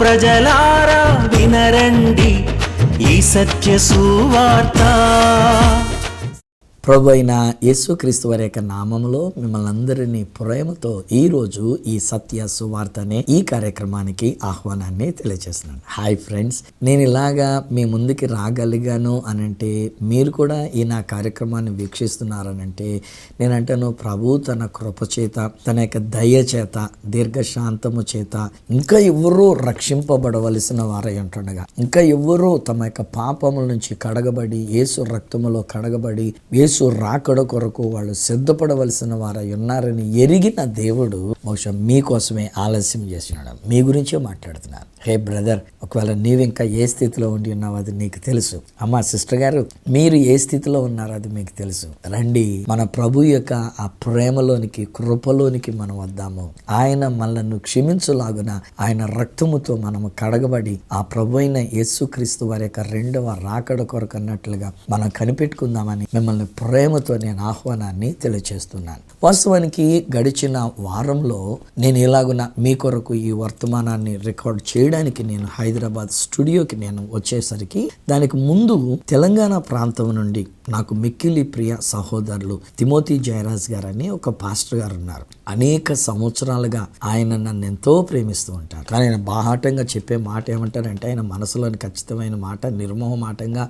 ప్రజలారా వినరండి ఈ సత్య సువార్త. ప్రభు అయిన యేసుక్రీస్తు వారి యొక్క నామములో మిమ్మల్ని అందరినీ ప్రేమతో ఈరోజు ఈ సత్య సువార్త అనే ఈ కార్యక్రమానికి ఆహ్వానాన్ని తెలియజేస్తున్నాను. హాయ్ ఫ్రెండ్స్, నేను ఇలాగా మీ ముందుకి రాగలిగాను అనంటే, మీరు కూడా ఈ నా కార్యక్రమాన్ని వీక్షిస్తున్నారనంటే, నేనంటాను ప్రభు తన కృప చేత, తన యొక్క దయ చేత, దీర్ఘశాంతము చేత ఇంకా ఎవరూ రక్షింపబడవలసిన వారై ఉంటుండగా, ఇంకా ఎవరూ తమ యొక్క పాపముల నుంచి కడగబడి యేసు రక్తములో కడగబడి యేసు రాకడ కొరకు వాళ్ళు సిద్ధపడవలసిన వారై ఉన్నారని ఎరిగిన దేవుడు బహుశా మీకోసమే ఆలస్యం చేస్తున్నాడు. మీ గురించే మాట్లాడుతున్నాను. హే బ్రదర్, ఒకవేళ నీవు ఇంకా ఏ స్థితిలో ఉండి ఉన్నావు అది నీకు తెలుసు. అమ్మా సిస్టర్ గారు, మీరు ఏ స్థితిలో ఉన్నారో అది మీకు తెలుసు. రండి, మన ప్రభు యొక్క ఆ ప్రేమలోనికి, కృపలోనికి మనం వద్దాము. ఆయన మనల్ని క్షమించులాగున ఆయన రక్తముతో మనము కడగబడి ఆ ప్రభు అయిన యేసుక్రీస్తు వారి యొక్క రెండవ రాకడ కొరకు అన్నట్లుగా మనం కనిపెట్టుకుందామని మిమ్మల్ని ప్రేమతో నేను ఆహ్వానాన్ని తెలియజేస్తున్నాను. వాస్తవానికి గడిచిన వారంలో నేను ఇలాగున మీ కొరకు ఈ వర్తమానాన్ని రికార్డ్ చేయడానికి నేను హైదరాబాద్ స్టూడియోకి నేను వచ్చేసరికి, దానికి ముందు తెలంగాణ ప్రాంతం నుండి నాకు మిక్కిలి ప్రియ సహోదరులు తిమోతి జయరాజ్ గారు అని ఒక పాస్టర్ గారు ఉన్నారు. అనేక సంవత్సరాలుగా ఆయన నన్ను ఎంతో ప్రేమిస్తూ ఉంటారు. కానీ ఆయన బాహాటంగా చెప్పే మాట ఏమంటారంటే, ఆయన మనసులోని ఖచ్చితమైన మాట, నిర్మోహమాటంగా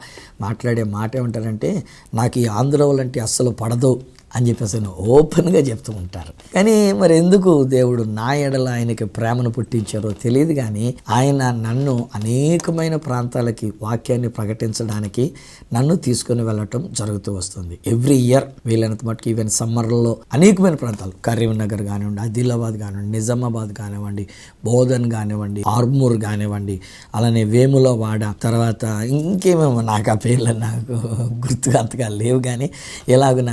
మాట్లాడే మాట ఏమంటారంటే, నాకు ఈ ఆంధ్రవులంటే అస్సలు పడదు అని చెప్పేసి ఓపెన్గా చెప్తూ ఉంటారు. కానీ మరి ఎందుకు దేవుడు నా ఎడల ఆయనకి ప్రేమను పుట్టించారో తెలియదు. కానీ ఆయన నన్ను అనేకమైన ప్రాంతాలకి వాక్యాన్ని ప్రకటించడానికి నన్ను తీసుకుని వెళ్ళటం జరుగుతూ వస్తుంది. ఎవ్రీ ఇయర్ వీలైనంత మటుకు, ఈవెన్ సమ్మర్లో అనేకమైన ప్రాంతాలు, కరీంనగర్ కానివ్వండి, ఆదిలాబాద్ కానివ్వండి, నిజామాబాద్ కానివ్వండి, బోధన్ కానివ్వండి, ఆర్మూర్ కానివ్వండి, అలానే వేములవాడ, తర్వాత ఇంకేమేమో నాకు ఆ పేర్లు నాకు గుర్తుగా అంతగా లేవు. కానీ ఇలాగున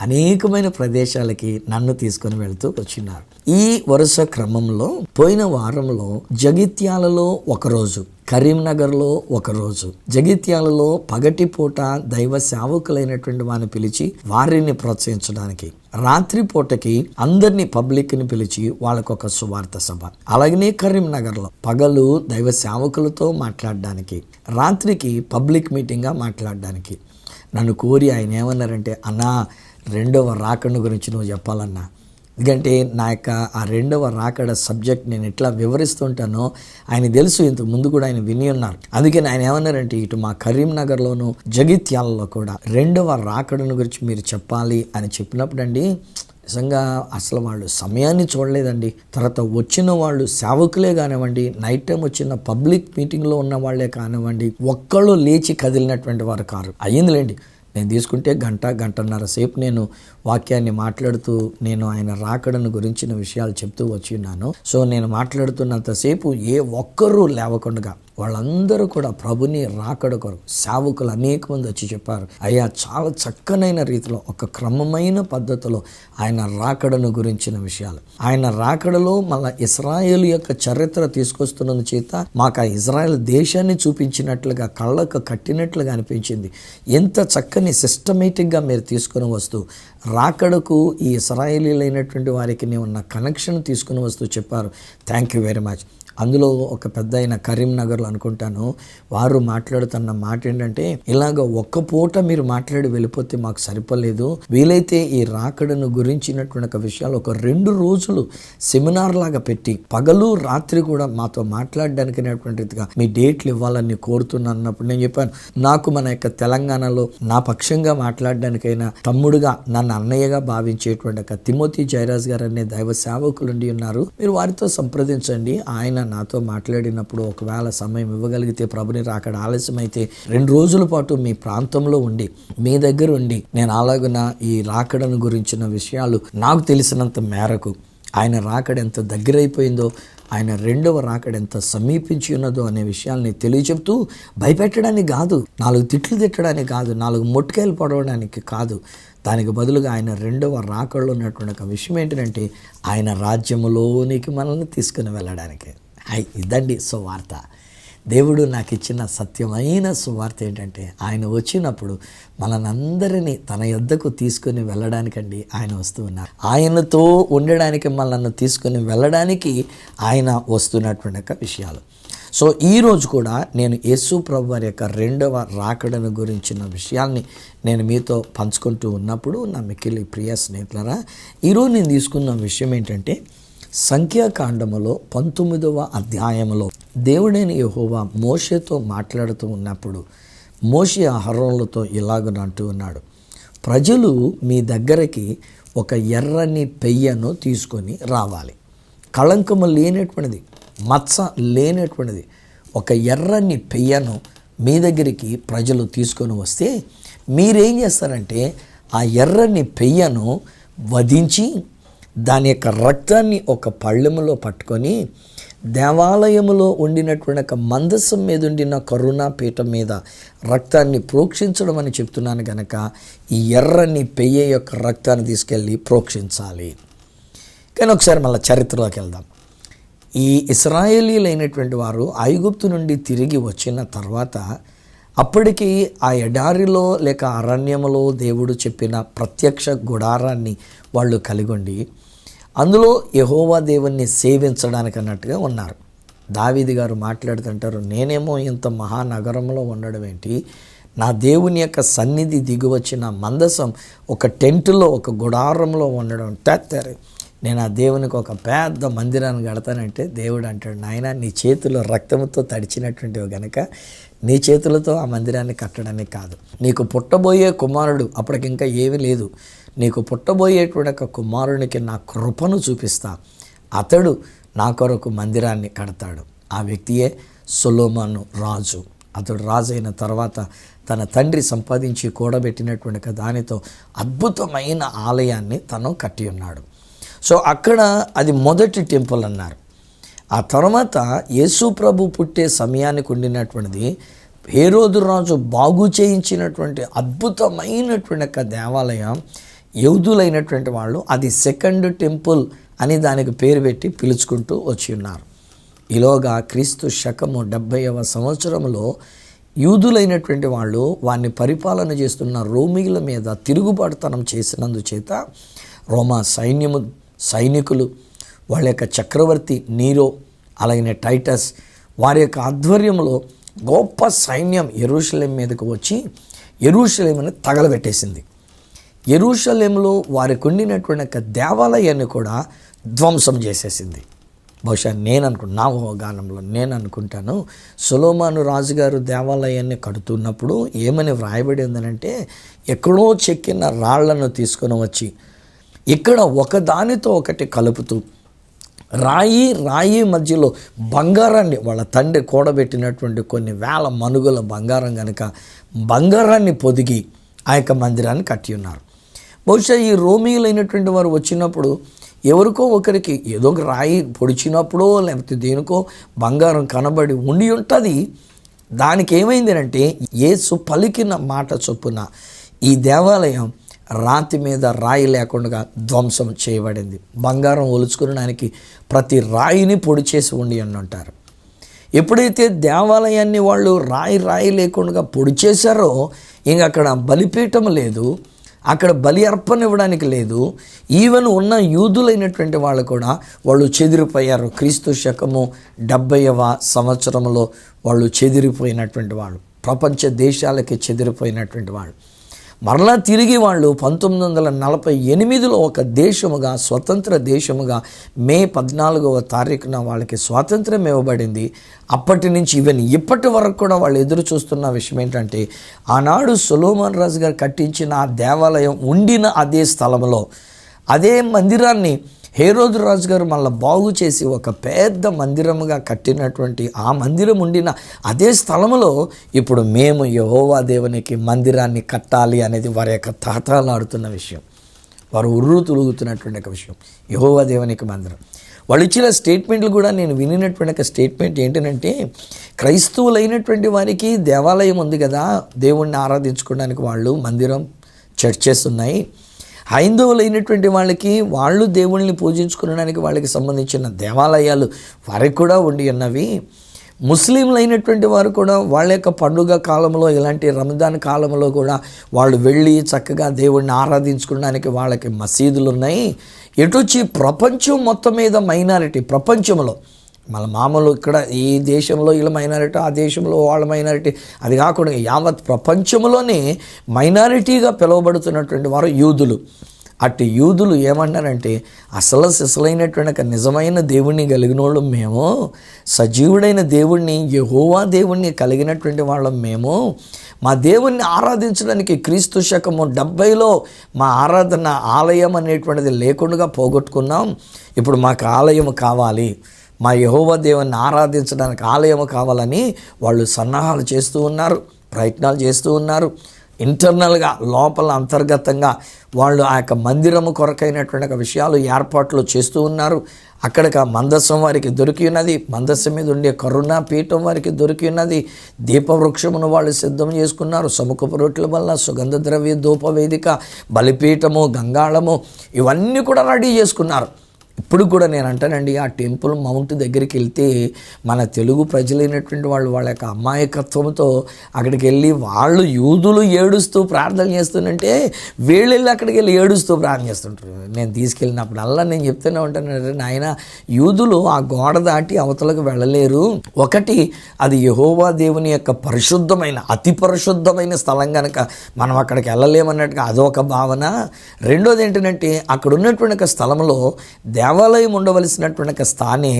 అనేకమైన ప్రదేశాలకి నన్ను తీసుకొని వెళ్తూ వచ్చినారు. ఈ వరుస క్రమంలో పోయిన వారంలో జగిత్యాలలో ఒకరోజు, కరీంనగర్లో ఒకరోజు, జగిత్యాలలో పగటిపూట దైవ సేవకులైనటువంటి వారిని పిలిచి వారిని ప్రోత్సహించడానికి, రాత్రిపూటకి అందరినీ పబ్లిక్ని పిలిచి వాళ్ళకొక సువార్త సభ, అలాగనే కరీంనగర్లో పగలు దైవ సేవకులతో మాట్లాడడానికి, రాత్రికి పబ్లిక్ మీటింగ్గా మాట్లాడడానికి నన్ను కోరి ఆయన ఏమన్నారంటే, అన్నా రెండవ రాకడ గురించి నువ్వు చెప్పాలన్నా. ఎందుకంటే నా యొక్క ఆ రెండవ రాకడ సబ్జెక్ట్ నేను ఎట్లా వివరిస్తుంటానో ఆయన తెలుసు, ఇంతకు ముందు కూడా ఆయన విని ఉన్నారు. అందుకని ఆయన ఏమన్నారంటే, ఇటు మా కరీంనగర్లోను జగిత్యాలలో కూడా రెండవ రాకడను గురించి మీరు చెప్పాలి అని చెప్పినప్పుడు అండి, నిజంగా అసలు వాళ్ళు సమయాన్ని చూడలేదండి. తర్వాత వచ్చిన వాళ్ళు సేవకులే కానివ్వండి, నైట్ టైం వచ్చిన పబ్లిక్ మీటింగ్లో ఉన్న వాళ్ళే కానివ్వండి, ఒక్కళ్ళు లేచి కదిలినటువంటి వారు కారు. అయ్యిందిలేండి, నేను తీసుకుంటే గంటన్నర సేపు నేను వాక్యాన్ని మాట్లాడుతూ నేను ఆయన రాకడను గురించిన విషయాలు చెప్తూ వచ్చి ఉన్నాను. సో నేను మాట్లాడుతున్నంతసేపు ఏ ఒక్కరూ లేవకుండా వాళ్ళందరూ కూడా ప్రభుని రాకడ కొరకు సేవకులు అనేక మంది వచ్చి చెప్పారు. అయ్యా, చాలా చక్కనైన రీతిలో ఒక క్రమమైన పద్ధతిలో ఆయన రాకడను గురించిన విషయాలు, ఆయన రాకడలో మళ్ళీ ఇజ్రాయేలు యొక్క చరిత్ర తీసుకొస్తున్నందు చేత మాకు ఆ ఇజ్రాయేల్ దేశాన్ని చూపించినట్లుగా, కళ్ళకు కట్టినట్లుగా అనిపించింది. ఎంత చక్కని సిస్టమేటిక్గా మీరు తీసుకుని వస్తూ రాకడకు ఈ ఇజ్రాయేలీలైనటువంటి వారికి ఉన్న కనెక్షన్ తీసుకుని వస్తూ చెప్పారు. Thank you very much. అందులో ఒక పెద్ద అయిన కరీంనగర్లో అనుకుంటాను, వారు మాట్లాడుతున్న మాట ఏంటంటే, ఇలాగ ఒక్క పూట మీరు మాట్లాడి వెళ్ళిపోతే మాకు సరిపోలేదు, వీలైతే ఈ రాకడను గురించినటువంటి ఒక విషయాలు ఒక 2 రోజులు సెమినార్ లాగా పెట్టి పగలు రాత్రి కూడా మాతో మాట్లాడడానికినటువంటిదిగా మీ డేట్లు ఇవ్వాలని కోరుతున్నాను అన్నప్పుడు నేను చెప్పాను, నాకు మన యొక్క తెలంగాణలో నా పక్షంగా మాట్లాడడానికైనా తమ్ముడుగా, నన్ను అన్నయ్యగా భావించేటువంటి ఒక తిమోతి జయరాజ్ గారు అనే దైవ సేవకులు ఉండి ఉన్నారు, మీరు వారితో సంప్రదించండి. ఆయన నాతో మాట్లాడినప్పుడు ఒకవేళ సమయం ఇవ్వగలిగితే, ప్రభుని రాకడ ఆలస్యమైతే 2 రోజుల పాటు మీ ప్రాంతంలో ఉండి, మీ దగ్గర ఉండి, నేను అలాగున ఈ రాకడను గురించిన విషయాలు నాకు తెలిసినంత మేరకు, ఆయన రాకడ ఎంత దగ్గరైపోయిందో, ఆయన రెండవ రాకడ ఎంత సమీపించి ఉన్నదో అనే విషయాల్ని తెలియచెప్తూ, భయపెట్టడానికి కాదు, 4 తిట్లు తిట్టడానికి కాదు, 4 మొట్టికాయలు పడవడానికి కాదు, దానికి బదులుగా ఆయన రెండవ రాకడలో ఉన్నటువంటి ఒక విషయం ఏంటంటే, ఆయన రాజ్యములోనికి మనల్ని తీసుకుని వెళ్ళడానికి. ఇదండి సువార్త. దేవుడు నాకు ఇచ్చిన సత్యమైన సువార్త ఏంటంటే, ఆయన వచ్చినప్పుడు మనందరినీ తన యొద్దకు తీసుకుని వెళ్ళడానికండి ఆయన వస్తూ ఉన్నారు. ఆయనతో ఉండడానికి మనల్ని తీసుకుని వెళ్ళడానికి ఆయన వస్తున్నటువంటి విషయాలు. సో ఈరోజు కూడా నేను యేసు ప్రభు వారి యొక్క రెండవ రాకడను గురించిన విషయాల్ని నేను మీతో పంచుకుంటూ ఉన్నప్పుడు నా మిక్కిలి ప్రియ స్నేహితులారా, ఈరోజు నేను తీసుకున్న విషయం ఏంటంటే సంఖ్యాకాండములో 19వ అధ్యాయంలో దేవుడైన యెహోవా మోషేతో మాట్లాడుతూ ఉన్నప్పుడు మోషే అహరోనులతో ఇలాగనంటూ ఉన్నాడు, ప్రజలు మీ దగ్గరికి ఒక ఎర్రని పెయ్యను తీసుకొని రావాలి. కళంకము లేనటువంటిది, మచ్చ లేనటువంటిది ఒక ఎర్రని పెయ్యను మీ దగ్గరికి ప్రజలు తీసుకొని వస్తే మీరేం చేస్తారంటే ఆ ఎర్రని పెయ్యను వధించి దాని యొక్క రక్తాన్ని ఒక పళ్ళెములో పట్టుకొని దేవాలయములో ఉండినటువంటి ఒక మందసం మీద ఉండిన కరుణా పీఠం మీద రక్తాన్ని ప్రోక్షించడం అని చెప్తున్నాను కనుక ఈ ఎర్రని పెయ్య యొక్క రక్తాన్ని తీసుకెళ్ళి ప్రోక్షించాలి. కానీ ఒకసారి మళ్ళీ చరిత్రలోకి వెళ్దాం. ఈ ఇశ్రాయేలీలైనటువంటి వారు ఐగుప్తు నుండి తిరిగి వచ్చిన తర్వాత అప్పటికి ఆ ఎడారిలో లేక అరణ్యములో దేవుడు చెప్పిన ప్రత్యక్ష గుడారాన్ని వాళ్ళు కలిగొండి అందులో యెహోవా దేవుణ్ణి సేవించడానికి అన్నట్టుగా ఉన్నారు. దావీదు గారు మాట్లాడుతుంటారు, నేనేమో ఇంత మహానగరంలో ఉండడం ఏంటి, నా దేవుని యొక్క సన్నిధి దిగువచ్చిన మందసం ఒక టెంటులో ఒక గుడారంలో ఉండడం తేత్తారు, నేను ఆ దేవునికి ఒక పెద్ద మందిరాన్ని కడతానంటే దేవుడు అంటాడు, నాయన నీ చేతిలో రక్తంతో తడిచినటువంటివి కనుక నీ చేతులతో ఆ మందిరాన్ని కట్టడానికి కాదు, నీకు పుట్టబోయే కుమారుడు అప్పటికి ఇంకా ఏమీ లేదు, నీకు పుట్టబోయేటువంటి ఒక కుమారునికి నా కృపను చూపిస్తా, అతడు నా కొరకు మందిరాన్ని కడతాడు. ఆ వ్యక్తియే సొలొమోను రాజు. అతడు రాజు అయిన తర్వాత తన తండ్రి సంపాదించి కూడబెట్టినటువంటి దానితో అద్భుతమైన ఆలయాన్ని తను కట్టి ఉన్నాడు. సో అక్కడ అది మొదటి టెంపుల్ అన్నారు. ఆ తర్వాత యేసు ప్రభు పుట్టే సమయానికి ఉండినటువంటిది హేరోదు రాజు బాగు చేయించినటువంటి అద్భుతమైనటువంటి ఒక దేవాలయం. యూదులైనటువంటి వాళ్ళు అది సెకండ్ టెంపుల్ అని దానికి పేరు పెట్టి పిలుచుకుంటూ వచ్చి ఉన్నారు. ఈలోగా క్రీస్తు శకము 70వ సంవత్సరంలో యూదులైనటువంటి వాళ్ళు వారిని పరిపాలన చేస్తున్న రోమీల మీద తిరుగుబాటుతనం చేసినందుచేత రోమా సైనికులు వాళ్ళ యొక్క చక్రవర్తి నీరో అలాగే టైటస్ వారి యొక్క ఆధ్వర్యంలో గొప్ప సైన్యం యెరూషలేం మీదకు వచ్చి యెరూషలేమును తగలబెట్టేసింది. యెరూషలేంలో వారికి ఉండినటువంటి ఒక దేవాలయాన్ని కూడా ధ్వంసం చేసేసింది. బహుశా నా ఊహాగానంలో నేను అనుకుంటాను, సొలొమోను రాజుగారు దేవాలయాన్ని కడుతున్నప్పుడు ఏమని వ్రాయబడి ఉందనంటే, ఎక్కడో చెక్కిన రాళ్లను తీసుకొని వచ్చి ఇక్కడ ఒకదానితో ఒకటి కలుపుతూ రాయి మధ్యలో బంగారాన్ని, వాళ్ళ తండ్రి కూడబెట్టినటువంటి కొన్ని వేల మనుగుల బంగారం కనుక బంగారాన్ని పొదిగి ఆ యొక్క మందిరాన్ని కట్టి ఉన్నారు. బహుశా ఈ రోమీయులైనటువంటి వారు వచ్చినప్పుడు ఎవరికో ఒకరికి ఏదో ఒక రాయి పొడిచినప్పుడో లేకపోతే దేనికో బంగారం కనబడి ఉండి ఉంటుంది. దానికి ఏమైంది అంటే యేసు పలికిన మాట చొప్పున ఈ దేవాలయం రాతి మీద రాయి లేకుండా ధ్వంసం చేయబడింది. బంగారం ఒలుచుకోవడానికి ప్రతి రాయిని పొడి చేసి ఉండి అని అంటారు. ఎప్పుడైతే దేవాలయాన్ని వాళ్ళు రాయి లేకుండా పొడి చేశారో ఇంక అక్కడ బలిపీఠం లేదు, అక్కడ బలి అర్పణ ఇవ్వడానికి లేదు. ఈవెన్ ఉన్న యూదులైనటువంటి వాళ్ళు కూడా వాళ్ళు చెదిరిపోయారు. క్రీస్తు శకము 70వ సంవత్సరంలో వాళ్ళు చెదిరిపోయినటువంటి వాళ్ళు, ప్రపంచ దేశాలకి చెదిరిపోయినటువంటి వాళ్ళు. మరలా తిరిగి వాళ్ళు 1948లో ఒక దేశముగా, స్వతంత్ర దేశముగా మే 14వ తారీఖున వాళ్ళకి స్వాతంత్రం ఇవ్వబడింది. అప్పటి నుంచి ఈవెన్ ఇప్పటి వరకు కూడా వాళ్ళు ఎదురు చూస్తున్న విషయం ఏంటంటే, ఆనాడు సొలొమోను రాజు గారు కట్టించిన ఆ దేవాలయం ఉండిన అదే స్థలంలో అదే మందిరాన్ని హేరోదు రాజు గారు మళ్ళీ బాగు చేసి ఒక పెద్ద మందిరముగా కట్టినటువంటి ఆ మందిరం ఉండిన అదే స్థలంలో ఇప్పుడు మేము యెహోవా దేవునికి మందిరాన్ని కట్టాలి అనేది వారి యొక్క తాతాలాడుతున్న విషయం. వారు ఉర్రు తులుగుతున్నటువంటి ఒక విషయం, యెహోవా దేవునికి మందిరం. వాళ్ళు ఇచ్చిన స్టేట్మెంట్లు కూడా నేను వినినటువంటి ఒక స్టేట్మెంట్ ఏంటంటే, క్రైస్తవులైనటువంటి వారికి దేవాలయం ఉంది కదా, దేవుణ్ణి ఆరాధించుకోవడానికి వాళ్ళు మందిరం, చర్చెస్ ఉన్నాయి. హైందవులైనటువంటి వాళ్ళకి వాళ్ళు దేవుళ్ళని పూజించుకోవడానికి వాళ్ళకి సంబంధించిన దేవాలయాలు వారికి కూడా ఉండి ఉన్నవి. ముస్లింలైనటువంటి వారు కూడా వాళ్ళ యొక్క పండుగ కాలంలో, ఇలాంటి రంజాన్ కాలంలో కూడా వాళ్ళు వెళ్ళి చక్కగా దేవుణ్ణి ఆరాధించుకోవడానికి వాళ్ళకి మసీదులు ఉన్నాయి. ఎటొచ్చి ప్రపంచం మొత్తం మీద మైనారిటీ, ప్రపంచంలో మళ్ళీ మామూలు ఇక్కడ ఈ దేశంలో వీళ్ళ మైనారిటీ, ఆ దేశంలో వాళ్ళ మైనారిటీ, అది కాకుండా యావత్ ప్రపంచంలోనే మైనారిటీగా పిలువబడుతున్నటువంటి వారు యూదులు. అటు యూదులు ఏమన్నారంటే, సిసలైనటువంటి ఒక నిజమైన దేవుణ్ణి కలిగిన వాళ్ళు మేము, సజీవుడైన దేవుణ్ణి యెహోవా దేవుణ్ణి కలిగినటువంటి వాళ్ళం మేము, మా దేవుణ్ణి ఆరాధించడానికి క్రీస్తు శకము 70లో మా ఆరాధన ఆలయం అనేటువంటిది లేకుండా పోగొట్టుకున్నాం. ఇప్పుడు మాకు ఆలయం కావాలి, మా యెహోవా దేవుణ్ణి ఆరాధించడానికి ఆలయం కావాలని వాళ్ళు సన్నాహాలు చేస్తూ ఉన్నారు, ప్రయత్నాలు చేస్తూ ఉన్నారు. ఇంటర్నల్గా లోపల అంతర్గతంగా వాళ్ళు ఆ యొక్క మందిరము కొరకైనటువంటి ఒక విషయాలు ఏర్పాట్లు చేస్తూ ఉన్నారు. అక్కడికి మందస్సం వారికి దొరికి ఉన్నది, మందస్సం మీద ఉండే కరుణా పీఠం వారికి దొరికి ఉన్నది, దీపవృక్షమును వాళ్ళు సిద్ధం చేసుకున్నారు, సముఖపు రొట్టెల వల్ల సుగంధ ద్రవ్య ధూపవేదిక, బలిపీఠము, గంగాళము ఇవన్నీ కూడా రెడీ చేసుకున్నారు. ఇప్పుడు కూడా నేను అంటానండి, ఆ టెంపుల్ మౌంట్ దగ్గరికి వెళ్తే మన తెలుగు ప్రజలైనటువంటి వాళ్ళు వాళ్ళ యొక్క అమాయకత్వంతో అక్కడికి వెళ్ళి వాళ్ళు యూదులు ఏడుస్తూ ప్రార్థన చేస్తుంటే వీళ్ళు వెళ్ళి అక్కడికి వెళ్ళి ఏడుస్తూ ప్రార్థన చేస్తుంటారు. నేను తీసుకెళ్ళినప్పుడల్లా నేను చెప్తూనే ఉంటాను, నాయన యూదులు ఆ గోడ దాటి అవతలకు వెళ్ళలేరు. ఒకటి, అది యెహోవా దేవుని యొక్క పరిశుద్ధమైన అతి పరిశుద్ధమైన స్థలం కనుక మనం అక్కడికి వెళ్ళలేమన్నట్టుగా అదొక భావన. రెండోది ఏంటంటే, అక్కడ ఉన్నటువంటి ఒక స్థలంలో దేవాలయం ఉండవలసినటువంటి ఒక స్థానే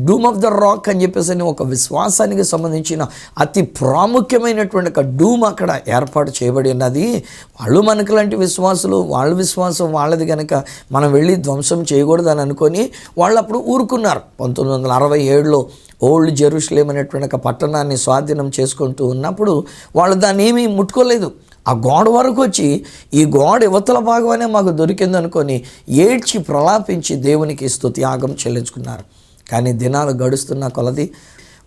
డూమ్ ఆఫ్ ద రాక్ అని చెప్పేసి ఒక విశ్వాసానికి సంబంధించిన అతి ప్రాముఖ్యమైనటువంటి ఒక డూమ్ అక్కడ ఏర్పాటు చేయబడి ఉన్నది. వాళ్ళు మనకు లాంటి విశ్వాసులు, వాళ్ళ విశ్వాసం వాళ్ళది కనుక మనం వెళ్ళి ధ్వంసం చేయకూడదని అనుకొని వాళ్ళు అప్పుడు ఊరుకున్నారు. 1967లో ఓల్డ్ జెరూసలేం అనేటువంటి ఒక పట్టణాన్ని స్వాధీనం చేసుకుంటూ ఉన్నప్పుడు వాళ్ళు దాన్ని ఏమీ ముట్టుకోలేదు. ఆ గోడ వరకు వచ్చి ఈ గోడ యువతల భాగమనే మాకు దొరికిందనుకొని ఏడ్చి ప్రలాపించి దేవునికి స్తుతియాగం చెల్లించుకున్నారు. కానీ దినాలు గడుస్తున్న కొలది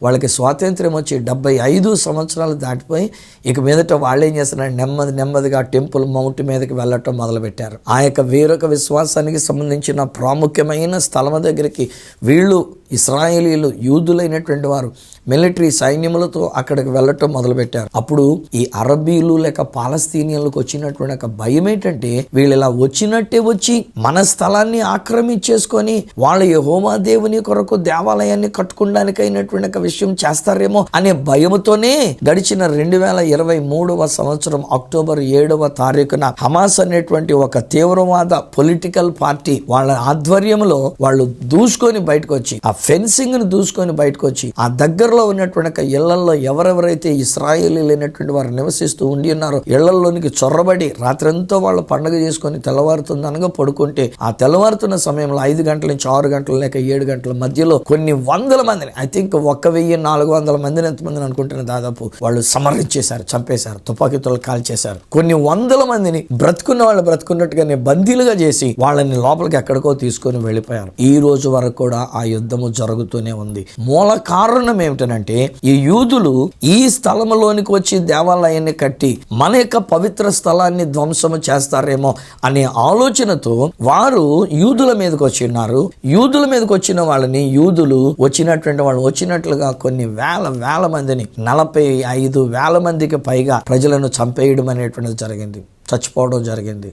వాళ్ళకి స్వాతంత్ర్యం వచ్చి 75 సంవత్సరాలు దాటిపోయి ఇక మీదట వాళ్ళు ఏం చేస్తున్నారు, నెమ్మదిగా టెంపుల్ మౌంట్ మీదకి వెళ్ళటం మొదలుపెట్టారు. ఆ యొక్క వేరొక విశ్వాసానికి సంబంధించిన ప్రాముఖ్యమైన స్థలం దగ్గరికి వీళ్ళు ఇశ్రాయేలీలు యూదులైనటువంటి వారు మిలిటరీ సైన్యములతో అక్కడికి వెళ్ళటం మొదలుపెట్టారు. అప్పుడు ఈ అరబీలు లేక పాలస్తీనియన్లకు వచ్చినటువంటి ఒక భయం ఏంటంటే, వీళ్ళు ఇలా వచ్చినట్టే వచ్చి మన స్థలాన్ని ఆక్రమించేసుకొని వాళ్ళ యెహోవా దేవుని కొరకు దేవాలయాన్ని కట్టుకోవడానికి అయినటువంటి ఒక విషయం చేస్తారేమో అనే భయముతోనే గడిచిన 2023వ సంవత్సరం అక్టోబర్ 7వ తారీఖున హమాస్ అనేటువంటి ఒక తీవ్రవాద పొలిటికల్ పార్టీ వాళ్ళ ఆధ్వర్యంలో వాళ్ళు దూసుకొని బయటకు వచ్చి ఆ ఫెన్సింగ్ ను దూసుకొని బయటకు వచ్చి ఆ దగ్గరలో ఉన్నటువంటి ఇళ్లలో ఎవరెవరైతే ఇశ్రాయేలీలైనటువంటి వారు నివసిస్తూ ఉండి ఉన్నారో ఇళ్లలోనికి చొరబడి రాత్రంతా వాళ్ళు పండుగ చేసుకొని తెల్లవారుతుందనగా పడుకుంటే ఆ తెల్లవారుతున్న సమయంలో 5 గంటల నుంచి 6 గంటల లేక 7 గంటల మధ్యలో కొన్ని వందల మందిని, ఐ థింక్ 1400 మందిని ఎంతమందిని అనుకుంటున్న దాదాపు వాళ్ళు సమరించేశారు, చంపేశారు, తుపాకీతో కాల్చేశారు. కొన్ని వందల మందిని బ్రతుకున్న వాళ్ళు బ్రతుకున్నట్టుగానే బందీలుగా చేసి వాళ్ళని లోపలికి ఎక్కడికో తీసుకొని వెళ్ళిపోయారు. ఈ రోజు వరకు కూడా ఆ యుద్ధము జరుగుతూనే ఉంది. మూల కారణం ఏమిటనంటే, ఈ యూదులు ఈ స్థలంలోనికి వచ్చి దేవాలయాన్ని కట్టి మన యొక్క పవిత్ర స్థలాన్ని ధ్వంసము చేస్తారేమో అనే ఆలోచనతో వారు యూదుల మీదకి వచ్చి ఉన్నారు. యూదుల మీదకి వచ్చిన వాళ్ళని యూదులు వచ్చినటువంటి వాళ్ళు వచ్చినట్లుగా కొన్ని వేల మందిని 45,000 మందికి పైగా ప్రజలను చంపేయడం అనేటువంటిది జరిగింది, చచ్చిపోవడం జరిగింది,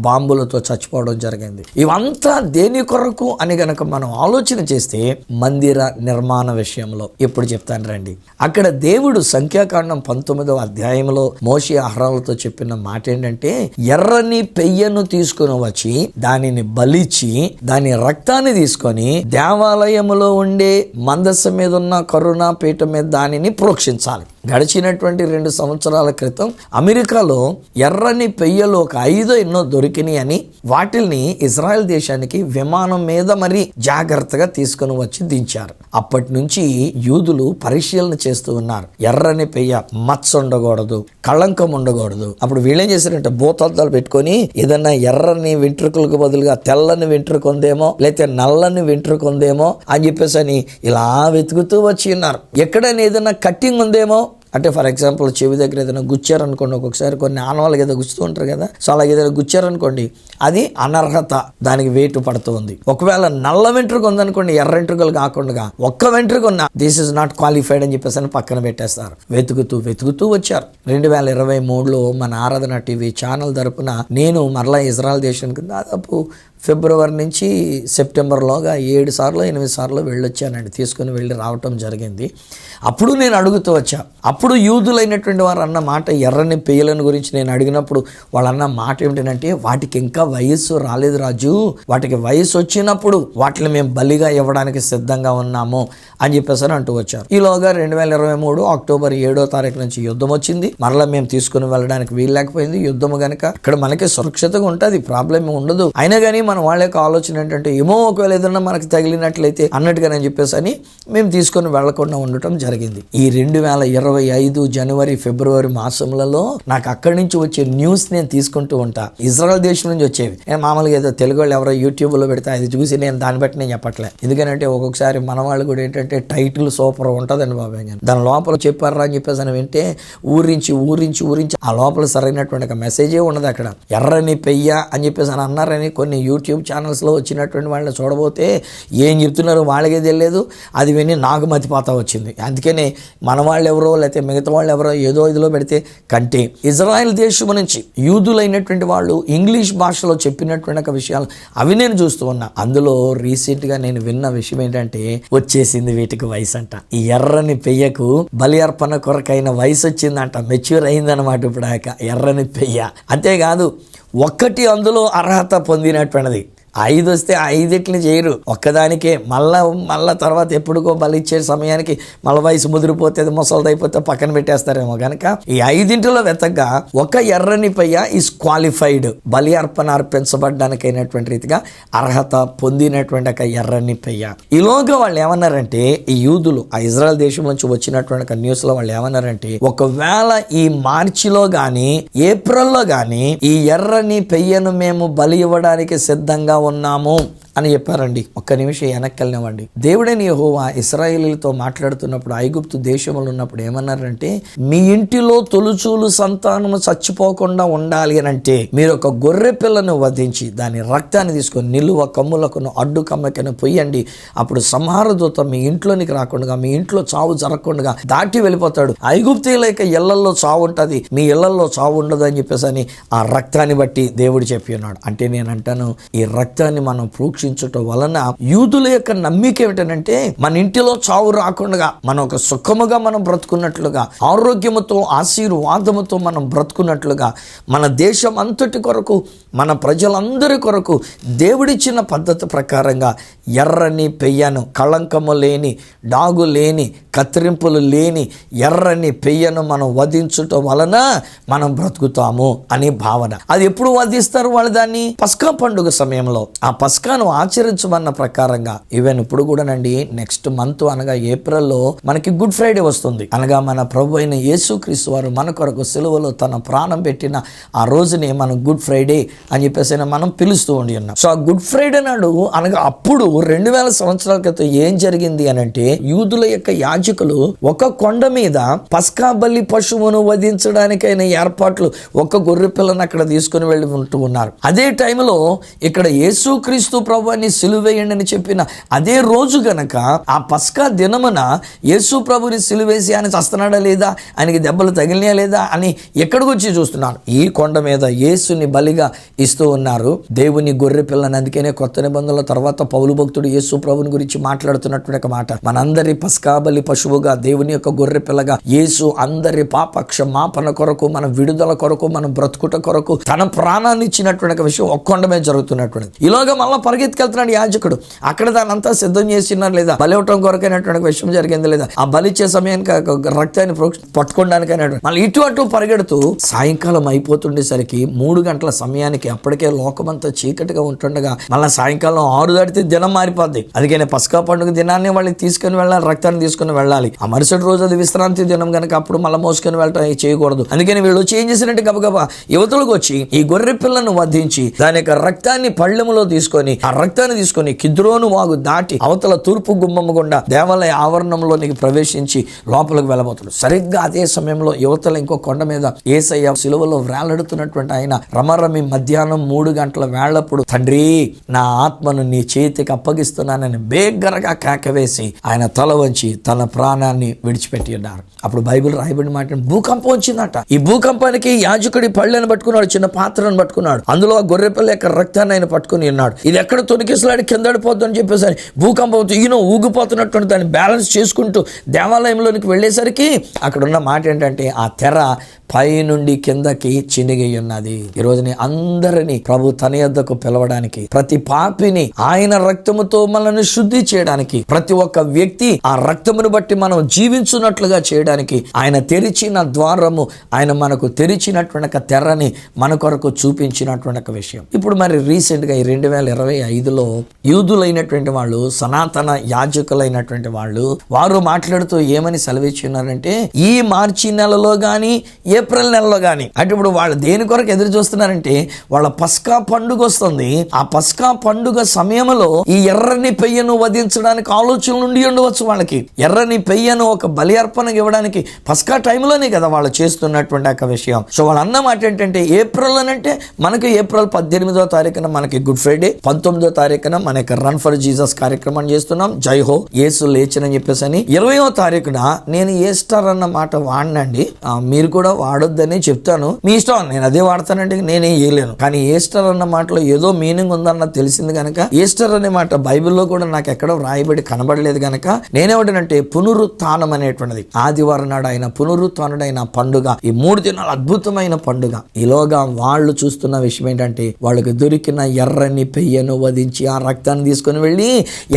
బాంబులతో చచ్చిపోవడం జరిగింది. ఇవంతా దేని కొరకు అని గనక మనం ఆలోచన చేస్తే మందిర నిర్మాణ విషయంలో ఇప్పుడు చెప్తాను రండి. అక్కడ దేవుడు సంఖ్యాకాండం 19వ అధ్యాయంలో మోషే అహరోనులతో చెప్పిన మాట ఏంటంటే, ఎర్రని పెయ్యను తీసుకుని వచ్చి దానిని బలిచి దాని రక్తాన్ని తీసుకొని దేవాలయములో ఉండే మందస్సం మీద ఉన్న కరుణా పీఠం మీద దానిని ప్రోక్షించాలి. గడిచినటువంటి 2 సంవత్సరాల క్రితం అమెరికాలో ఎర్రని పెయ్యలు ఒక 5 ఎన్నో దొరికినాయి అని వాటిల్ని ఇజ్రాయెల్ దేశానికి విమానం మీద మరి జాగ్రత్తగా తీసుకుని వచ్చి దించారు. అప్పటి నుంచి యూదులు పరిశీలన చేస్తూ ఉన్నారు. ఎర్రని పెయ్య మచ్చ ఉండకూడదు, కళంకం ఉండకూడదు. అప్పుడు వీళ్ళేం చేశారంటే భూతద్దాలు పెట్టుకొని ఏదన్నా ఎర్రని వెంట్రుకలకు బదులుగా తెల్లని వెంట్రుక ఉందేమో లేకపోతే నల్లని వెంట్రుక ఉందేమో అని చెప్పేసి అని ఇలా వెతుకుతూ వచ్చి ఉన్నారు. ఎక్కడైనా ఏదైనా కట్టింగ్ ఉందేమో అంటే ఫర్ ఎగ్జాంపుల్ చెవి దగ్గర ఏదైనా గుచ్చారనుకోండి, ఒక్కొక్కసారి కొన్ని ఆనవాళ్ళకి ఏదో గుచ్చుతూ ఉంటారు కదా, సో అలాగే ఏదైనా గుచ్చారనుకోండి అది అనర్హత, దానికి వేటు పడుతుంది. ఒకవేళ నల్ల వెంట్రుక ఉందనుకోండి, ఎర్ర వెంట్రుకలు కాకుండా ఒక్క వెంట్రుక ఉన్నా దిస్ ఇస్ నాట్ క్వాలిఫైడ్ అని చెప్పేసి పక్కన పెట్టేస్తారు. వెతుకుతూ వచ్చారు. 2023లో మన ఆరాధన టీవీ ఛానల్ తరపున నేను మరలా ఇజ్రాయెల్ దేశానికి దాదాపు ఫిబ్రవరి నుంచి సెప్టెంబర్లోగా 7 సార్లు 8 సార్లు వెళ్ళొచ్చానండి, తీసుకుని వెళ్ళి రావటం జరిగింది. అప్పుడు నేను అడుగుతూ వచ్చా. అప్పుడు యూదులైనటువంటి వారు అన్న మాట, ఎర్రని పెయ్యలను గురించి నేను అడిగినప్పుడు వాళ్ళు అన్న మాట ఏమిటంటే, వాటికి ఇంకా వయస్సు రాలేదు రాజు, వాటికి వయసు వచ్చినప్పుడు వాటిని మేము బలిగా ఇవ్వడానికి సిద్ధంగా ఉన్నాము అని చెప్పేసి అంటూ వచ్చారు. ఈలోగా 2023 అక్టోబర్ 7వ తారీఖు నుంచి యుద్ధం వచ్చింది. మరలా మేము తీసుకుని వెళ్ళడానికి వీల్లేకపోయింది. యుద్ధం కనుక ఇక్కడ మనకి సురక్షితంగా ఉంటుంది, ప్రాబ్లం ఉండదు. అయినా కానీ మన వాళ్ళ యొక్క ఆలోచన ఏంటంటే, ఏమో ఒకవేళ ఏదన్నా మనకి తగిలినట్లయితే అన్నట్టుగా అని చెప్పేసి అని మేము తీసుకొని వెళ్లకుండా ఉండటం జరిగింది. ఈ 2025 జనవరి ఫిబ్రవరి మాసంలలో నాకు అక్కడి నుంచి వచ్చే న్యూస్ నేను తీసుకుంటూ ఉంటా. ఇజ్రాయెల్ దేశం నుంచి వచ్చేవి. నేను మామూలుగా ఏదో తెలుగు వాళ్ళు ఎవరో యూట్యూబ్లో పెడితే అది చూసి నేను దాన్ని బట్టి నేను చెప్పట్లే. ఎందుకంటే ఒక్కొక్కసారి మన వాళ్ళు కూడా ఏంటంటే టైటిల్ సూపర్ ఉంటుందండి బాబాయ్, దాని లోపల చెప్పారా అని చెప్పేసి అని వింటే ఊరించి ఆ లోపల సరైనటువంటి ఒక మెసేజే ఉండదు. అక్కడ ఎర్రని పెయ్య అని చెప్పేసి అని అన్నారని కొన్ని యూట్యూబ్ ఛానల్స్లో వచ్చినటువంటి వాళ్ళని చూడబోతే ఏం చెప్తున్నారో వాళ్ళకే తెలియదు. అది విని నాకు మతిపాత వచ్చింది. అందుకనే మన వాళ్ళు ఎవరో లేకపోతే మిగతా వాళ్ళు ఎవరో ఏదో ఇదిలో పెడితే కంటే ఇజ్రాయెల్ దేశం నుంచి యూదులైనటువంటి వాళ్ళు ఇంగ్లీష్ భాషలో చెప్పినటువంటి ఒక విషయాలు అవి నేను చూస్తూ ఉన్నా. అందులో రీసెంట్గా నేను విన్న విషయం ఏంటంటే, వచ్చేసింది వీటికి వయసు అంట. ఈ ఎర్రని పెయ్యకు బలి అర్పణ కొరకైన వయసు వచ్చిందంట, మెచ్యూర్ అయిందనమాట ఇప్పుడు ఆ ఎర్రని పెయ్య. అంతేకాదు ఒక్కటి అందులో అర్హత పొందినటువంటిది, 5 వస్తే 5 చేయరు, ఒక్కదానికే మళ్ళా తర్వాత ఎప్పుడుకో బలి ఇచ్చే సమయానికి మళ్ళీ వయసు ముదిరిపోతే ముసలిదైపోతే పక్కన పెట్టేస్తారేమో. కనుక ఈ 5 వెతగ్గా ఒక ఎర్రని పెయ్య ఈజ్ క్వాలిఫైడ్, బలి అర్పణ అర్పించబడ్డానికైనటువంటి రీతిగా అర్హత పొందినటువంటి ఒక ఎర్రని పెయ్య. ఈలోగా వాళ్ళు ఏమన్నారంటే, ఈ యూదులు ఆ ఇజ్రాయెల్ దేశం నుంచి వచ్చినటువంటి ఒక న్యూస్ లో వాళ్ళు ఏమన్నారంటే, ఒకవేళ ఈ మార్చిలో గాని ఏప్రిల్లో గాని ఈ ఎర్రని పెయ్యను మేము బలి ఇవ్వడానికి సిద్ధంగా ఉన్నాము అని చెప్పారండి. ఒక్క నిమిషం వెనక్కి వెళ్ళినవ్వండి. దేవుడైన యెహోవా ఇశ్రాయేలీలతో మాట్లాడుతున్నప్పుడు ఐగుప్తు దేశంలో ఉన్నప్పుడు ఏమన్నారంటే, మీ ఇంటిలో తొలుచూలు సంతానము చచ్చిపోకుండా ఉండాలి అని అంటే మీరు ఒక గొర్రె పిల్లను వధించి దాని రక్తాన్ని తీసుకొని నిలువ కమ్ములకును అడ్డు కమ్మకను పొయ్యండి. అప్పుడు సంహార దూత మీ ఇంట్లోనికి రాకుండా, మీ ఇంట్లో చావు జరగకుండా దాటి వెళ్ళిపోతాడు. ఐగుప్తీయుల యొక్క ఇళ్లలో చావు ఉంటుంది, మీ ఇళ్లలో చావు ఉండదు అని చెప్పేసి అని ఆ రక్తాన్ని బట్టి దేవుడు చెప్పి ఉన్నాడు. అంటే నేను అంటాను, ఈ రక్తాన్ని మనం వలన యూదుల యొక్క నమ్మిక ఏమిటంటే, మన ఇంటిలో చావు రాకుండా మనం ఒక సుఖముగా మనం బ్రతుకున్నట్లుగా, ఆరోగ్యముతో ఆశీర్వాదముతో మనం బ్రతుకున్నట్లుగా, మన దేశం అంతటి కొరకు మన ప్రజలందరి కొరకు దేవుడిచ్చిన పద్ధతి ప్రకారంగా ఎర్రని పెయ్యను, కళంకము లేని, డాగు లేని, కత్తిరింపులు లేని ఎర్రని పెయ్యను మనం వధించుట వలన మనం బ్రతుకుతాము అని భావన. అది ఎప్పుడు వధిస్తారు వాళ్ళు? దాన్ని పస్కా పండుగ సమయంలో, ఆ పస్కాను ఆచరించమన్న ప్రకారంగా. ఈవెన్ ఇప్పుడు కూడానండి నెక్స్ట్ మంత్ అనగా ఏప్రిల్లో మనకి గుడ్ ఫ్రైడే వస్తుంది. అనగా మన ప్రభు అయిన యేసుక్రీస్తు వారు మన కొరకు సిలువలో తన ప్రాణం పెట్టిన ఆ రోజునే మనం గుడ్ ఫ్రైడే అని చెప్పేసి మనం పిలుస్తూ ఉండి ఉన్నాం. సో ఆ గుడ్ ఫ్రైడే నాడు అనగా అప్పుడు 2000 సంవత్సరాల క్రితం ఏం జరిగింది అని అంటే, యూదుల యొక్క యాజకులు ఒక కొండ మీద పస్కా బలి పశువును వధించడానికైన ఏర్పాట్లు, ఒక గొర్రె పిల్లను అక్కడ తీసుకుని వెళ్ళి ఉంటూ ఉన్నారు. అదే టైంలో ఇక్కడ యేసుక్రీస్తు ప్రభుని సిలువేయండి అని చెప్పిన అదే రోజు గనక ఆ పస్కా దినమున యేసు ప్రభుని సిలువేసి ఆయన చస్తున్నాడా లేదా, ఆయనకి దెబ్బలు తగిలినా లేదా అని ఎక్కడికి వచ్చి చూస్తున్నారు. ఈ కొండ మీద యేసుని బలిగా ఇస్తూ ఉన్నారు, దేవుని గొర్రె పిల్లని. అందుకనే కొత్త నిబంధనల తర్వాత పౌలు భక్తుడు యేసు ప్రభుని గురించి మాట్లాడుతున్నటువంటి ఒక మాట, మనందరి పస్కా బలి పశువుగా, దేవుని యొక్క గొర్రె పిల్లగా యేసు అందరి పాప క్షమాపణ కొరకు, మన విడుదల కొరకు, మనం బ్రతుకుట కొరకు తన ప్రాణాన్ని ఇచ్చినటువంటి ఒక విషయం ఒక్క కొండ మీద జరుగుతున్నటువంటిది. ఈలోగా మళ్ళీ పరిగెత్తుకెళ్తున్నాడు యాజకుడు. అక్కడ దాని అంతా సిద్ధం చేసినారు లేదా, బలి ఇవ్వటం కొరకైనటువంటి విషయం జరిగింది లేదా, ఆ బలిచ్చే సమయానికి రక్తాన్ని పట్టుకోవడానికైనా మళ్ళీ ఇటు అటు పరిగెడుతూ సాయంకాలం అయిపోతుండేసరికి 3 గంటల సమయానికి అప్పటికే లోకమంతా చీకటిగా ఉంటుండగా మళ్ళీ సాయంకాలం 6 దాటితే దినం మారిపోద్ది. అందుకనే పస్కా పండుగ దినాన్ని వాళ్ళకి తీసుకుని వెళ్ళాలి, రక్తాన్ని తీసుకుని వెళ్ళాలి. ఆ మరుసటి రోజు అది విశ్రాంతి దినం కనుక అప్పుడు మళ్ళీ మోసుకొని వెళ్ళటం చేయకూడదు. అందుకని వీళ్ళు వచ్చి ఏం చేసినట్టు గబగబా యువతలకు వచ్చి ఈ గొర్రె పిల్లను వధించి దాని యొక్క రక్తాన్ని పళ్ళెములో తీసుకొని, ఆ రక్తాన్ని తీసుకొని కిద్రోను వాగు దాటి అవతల తూర్పు గుమ్మము గుండా దేవాలయ ఆవరణంలోనికి ప్రవేశించి లోపలికి వెళ్ళబోతాడు. సరిగ్గా అదే సమయంలో యువతల ఇంకో కొండ మీద యేసయ్య సిలువలో వేలాడుతున్నటువంటి ఆయన రమరమి మధ్యాహ్నం 3 గంటల వేళప్పుడు, తండ్రి నా ఆత్మను నీ చేతికి అప్పగిస్తున్నానని బేగ్గరగా కేకవేసి ఆయన తల వంచి తన ప్రాణాన్ని విడిచిపెట్టి ఉన్నారు. అప్పుడు బైబిల్ రాయబడిన మాట, భూకంపం వచ్చిందట. ఈ భూకంపానికి యాజకుడి పళ్ళని పట్టుకున్నాడు, చిన్న పాత్రను పట్టుకున్నాడు, అందులో ఆ గొర్రెపిల్ల యొక్క రక్తాన్ని ఆయన పట్టుకుని ఉన్నాడు. ఇది ఎక్కడ తొనికిసలాడి కిందడిపోద్దు అని చెప్పేసి భూకంపం ఈయన ఊగిపోతున్నట్టు దాన్ని బ్యాలెన్స్ చేసుకుంటూ దేవాలయంలోనికి వెళ్ళేసరికి అక్కడ ఉన్న మాట ఏంటంటే, ఆ తెర పై నుండి కిందకి చినిగి ఉన్నది. ఈ రోజుని అందరినీ ప్రభు తన యొద్దకు పిలవడానికి, ప్రతి పాపిని ఆయన రక్తముతో మనల్ని శుద్ధి చేయడానికి, ప్రతి ఒక్క వ్యక్తి ఆ రక్తమును బట్టి మనం జీవించున్నట్లుగా చేయడానికి ఆయన తెరిచిన ద్వారము, ఆయన మనకు తెరిచినటువంటి తెర్రని మన కొరకు చూపించినటువంటి విషయం. ఇప్పుడు మరి రీసెంట్ గా ఈ 2025లో యూదులైనటువంటి వాళ్ళు, సనాతన యాజకులైనటువంటి వాళ్ళు, వారు మాట్లాడుతూ ఏమని సెలవిచ్చున్నారంటే, ఈ మార్చి నెలలో గాని ఏప్రిల్ నెలలో గాని, అంటే ఇప్పుడు వాళ్ళు దేని కొరకు ఎదురు చూస్తున్నారంటే, వాళ్ళ పస్కా పండుగ వస్తుంది. ఆ పస్కా పండుగ సమయంలో ఈ ఎర్రని పెయ్యను వధించడానికి ఆలోచనలు నుండి ఉండవచ్చు వాళ్ళకి. ఎర్రని పెయ్యను ఒక బలి అర్పణ ఇవ్వడానికి పస్కా టైంలోనే కదా వాళ్ళు చేస్తున్నటువంటి ఒక విషయం. సో వాళ్ళు అన్నమాట ఏంటంటే, ఏప్రిల్ అని అంటే మనకి ఏప్రిల్ 18వ తారీఖున మనకి గుడ్ ఫ్రైడే, 19వ తారీఖున మనకి రన్ ఫర్ జీసస్ కార్యక్రమం చేస్తున్నాం, జై హో యేసు లేచనని చెప్పేసి అని. 20వ తారీఖున నేను ఈస్టర్ అన్న మాట వాడినండి, మీరు కూడా వాడొద్దని చెప్తాను, మీ ఇష్టం, నేను అదే వాడతానంటే నేనే వేయలేను. కానీ ఈస్టర్ అన్న మాటలో ఏదో మీనింగ్ ఉందన్న తెలిసింది కనుక, ఈస్టర్ అనే మాట బైబిల్లో కూడా నాకు ఎక్కడ రాయబడి కనబడలేదు కనుక నేనేమంటానంటే, పునరుత్థానం అనేటువంటిది, ఆదివారం నాడు ఆయన పునరుత్థానుడైన పండుగ, ఈ 3 దినాలు అద్భుతమైన పండుగ. ఈలోగా వాళ్ళు చూస్తున్న విషయం ఏంటంటే, వాళ్ళకి దొరికిన ఎర్రని పెయ్యను వధించి ఆ రక్తాన్ని తీసుకుని వెళ్ళి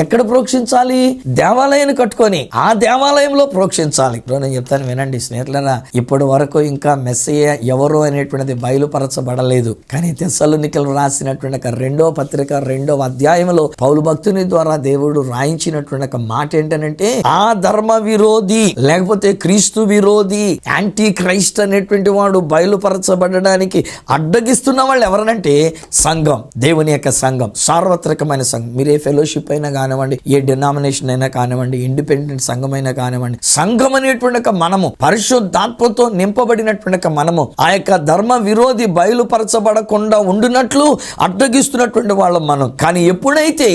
ఎక్కడ ప్రోక్షించాలి? దేవాలయాన్ని కట్టుకొని ఆ దేవాలయంలో ప్రోక్షించాలి. నేను చెప్తాను వినండి స్నేహితులారా, ఇప్పటి వరకు ఇంకా మెస్సయ్య ఎవరు అనేటువంటిది బయలుపరచబడలేదు. కానీ తెస్సలోనికలు రాసినటువంటి 2వ పత్రిక 2వ అధ్యాయంలో పౌలు భక్తుని ద్వారా దేవుడు రాయించినటువంటి ఒక మాట ఏంటంటే, ఆ ధర్మ విరోధి లేకపోతే క్రీస్తు విరోధి యాంటీ క్రైస్ట్ అనేటువంటి వాడు బయలుపరచబడడానికి అడ్డగిస్తున్న వాళ్ళు ఎవరనంటే సంఘం, దేవుని యొక్క సంఘం, సార్వత్రికమైన సంఘం. మీరు ఏ ఫెలోషిప్ అయినా కానివ్వండి, ఏ డినామినేషన్ అయినా కానివ్వండి, ఇండిపెండెంట్ సంఘం అయినా కానివ్వండి, సంఘం అనేటువంటి ఒక మనము పరిశుద్ధాత్మతో నింపబడినటువంటి మనము ఆ యొక్క ధర్మ విరోధి బయలుపరచబడకుండా ఉండునట్లు అడ్డగిస్తున్నటువంటి వాళ్ళం మనం. కానీ ఎప్పుడైతే